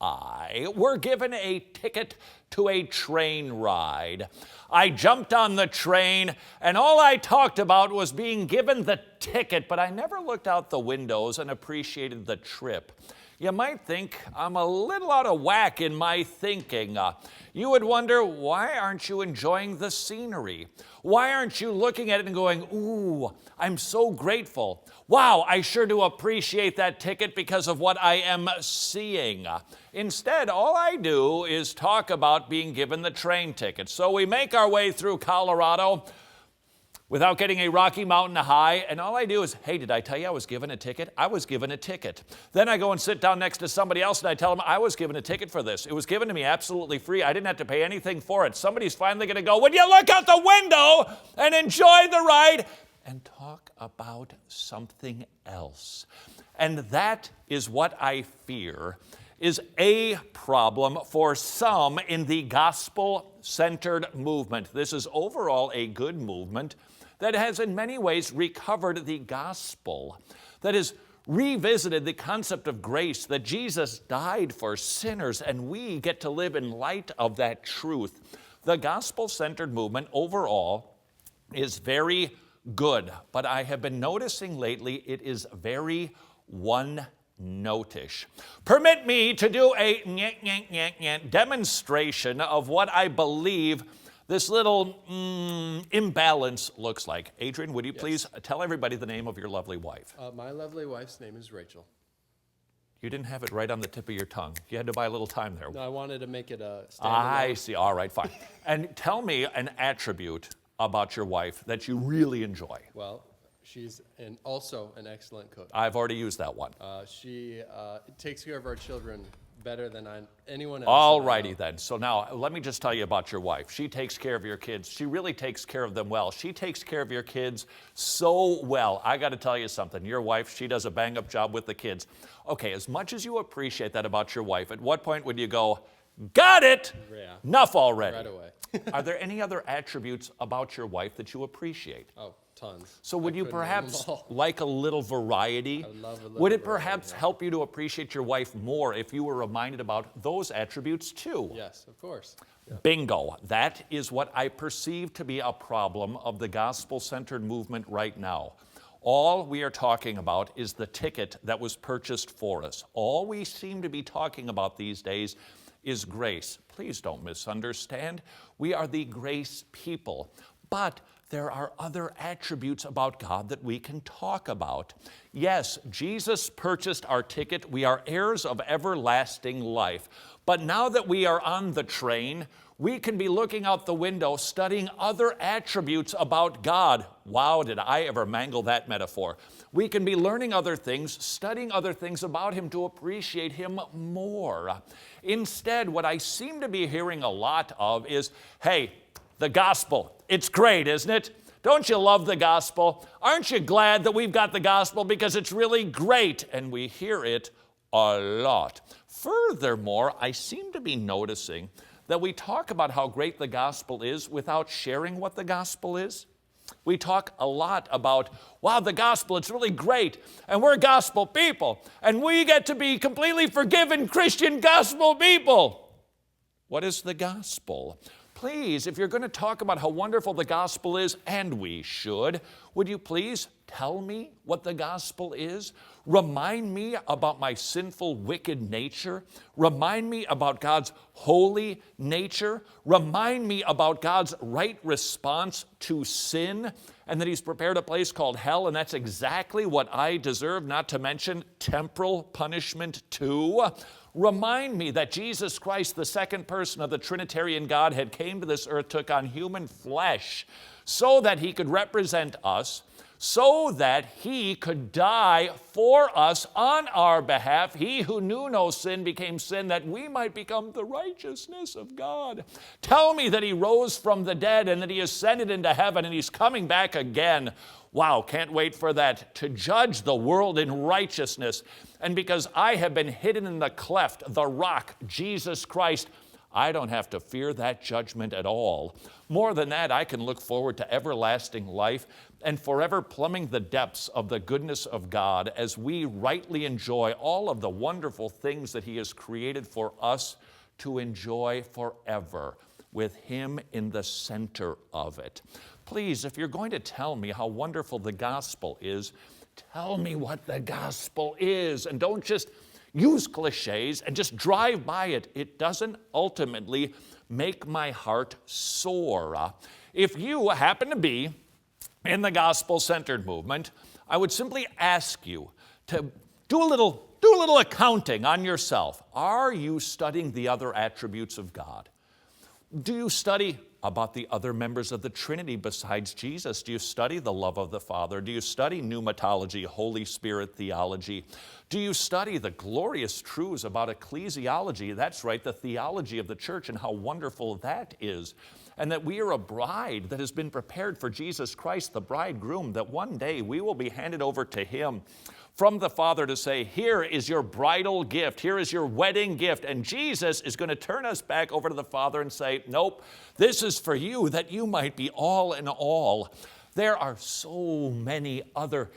I were given a ticket to a train ride. I jumped on the train, and all I talked about was being given the ticket, but I never looked out the windows and appreciated the trip. You might think I'm a little out of whack in my thinking. You would wonder, why aren't you enjoying the scenery? Why aren't you looking at it and going, ooh, I'm so grateful. Wow, I sure do appreciate that ticket because of what I am seeing. Instead, all I do is talk about being given the train ticket. So we make our way through Colorado without getting a Rocky Mountain high, and all I do is, hey, did I tell you I was given a ticket? I was given a ticket. Then I go and sit down next to somebody else, and I tell them I was given a ticket for this. It was given to me absolutely free. I didn't have to pay anything for it. Somebody's finally going to go, would you look out the window and enjoy the ride and talk about something else? And that is what I fear is a problem for some in the gospel-centered movement. This is overall a good movement that has in many ways recovered the gospel, that has revisited the concept of grace, that Jesus died for sinners, and we get to live in light of that truth. The gospel-centered movement overall is very good, but I have been noticing lately it is very one-notish. Permit me to do a demonstration of what I believe this little imbalance looks like. Adrian, would you please tell everybody the name of your lovely wife? My lovely wife's name is Rachel. You didn't have it right on the tip of your tongue. You had to buy a little time there. No, I wanted to make it a standalone. I see. All right, fine. And tell me an attribute about your wife that you really enjoy. Well, she's also an excellent cook. I've already used that one. She takes care of our children better than anyone else. All righty then. So now let me just tell you about your wife. She takes care of your kids. She really takes care of them well. She takes care of your kids so well. I got to tell you something. Your wife, she does a bang-up job with the kids. Okay, as much as you appreciate that about your wife, at what point would you go, got it, Yeah. enough already? Right away. Are there any other attributes about your wife that you appreciate? Oh, tons. So would you couldn't name perhaps them all. like a little variety? I would love a little Would it variety, perhaps yeah. help you to appreciate your wife more if you were reminded about those attributes too? Yes, of course. Yeah. Bingo. That is what I perceive to be a problem of the gospel-centered movement right now. All we are talking about is the ticket that was purchased for us. All we seem to be talking about these days is grace. Please don't misunderstand. We are the grace people. But there are other attributes about God that we can talk about. Yes, Jesus purchased our ticket. We are heirs of everlasting life. But now that we are on the train, we can be looking out the window, studying other attributes about God. Wow, did I ever mangle that metaphor. We can be learning other things, studying other things about Him to appreciate Him more. Instead, what I seem to be hearing a lot of is, hey, the gospel, it's great, isn't it? Don't you love the gospel? Aren't you glad that we've got the gospel because it's really great? And we hear it a lot. Furthermore, I seem to be noticing that we talk about how great the gospel is without sharing what the gospel is. We talk a lot about, wow, the gospel, it's really great, and we're gospel people, and we get to be completely forgiven Christian gospel people. What is the gospel? Please, if you're going to talk about how wonderful the gospel is, and we should, would you please tell me what the gospel is? Remind me about my sinful, wicked nature. Remind me about God's holy nature. Remind me about God's right response to sin, and that He's prepared a place called hell, and that's exactly what I deserve, not to mention temporal punishment too. Remind me that Jesus Christ, the second person of the Trinitarian Godhead, came to this earth, took on human flesh so that He could represent us, so that He could die for us on our behalf. He who knew no sin became sin that we might become the righteousness of God. Tell me that He rose from the dead and that He ascended into heaven and He's coming back again. Wow, can't wait for that, to judge the world in righteousness. And because I have been hidden in the cleft, the rock, Jesus Christ, I don't have to fear that judgment at all. More than that, I can look forward to everlasting life and forever plumbing the depths of the goodness of God as we rightly enjoy all of the wonderful things that He has created for us to enjoy forever, with Him in the center of it. Please, if you're going to tell me how wonderful the gospel is, tell me what the gospel is, and don't just use cliches and just drive by it. It doesn't ultimately make my heart soar. If you happen to be in the gospel-centered movement, I would simply ask you to do a little accounting on yourself. Are you studying the other attributes of God? Do you study about the other members of the Trinity besides Jesus? Do you study the love of the Father? Do you study pneumatology, Holy Spirit theology? Do you study the glorious truths about ecclesiology? That's right, the theology of the church and how wonderful that is. And that we are a bride that has been prepared for Jesus Christ, the bridegroom, that one day we will be handed over to Him from the Father to say, here is your bridal gift, here is your wedding gift. And Jesus is going to turn us back over to the Father and say, nope, this is for you, that you might be all in all. There are so many other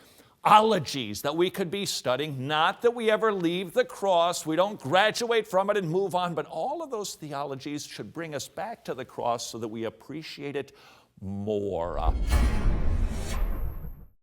ologies that we could be studying. Not that we ever leave the cross, we don't graduate from it and move on, but all of those theologies should bring us back to the cross so that we appreciate it more.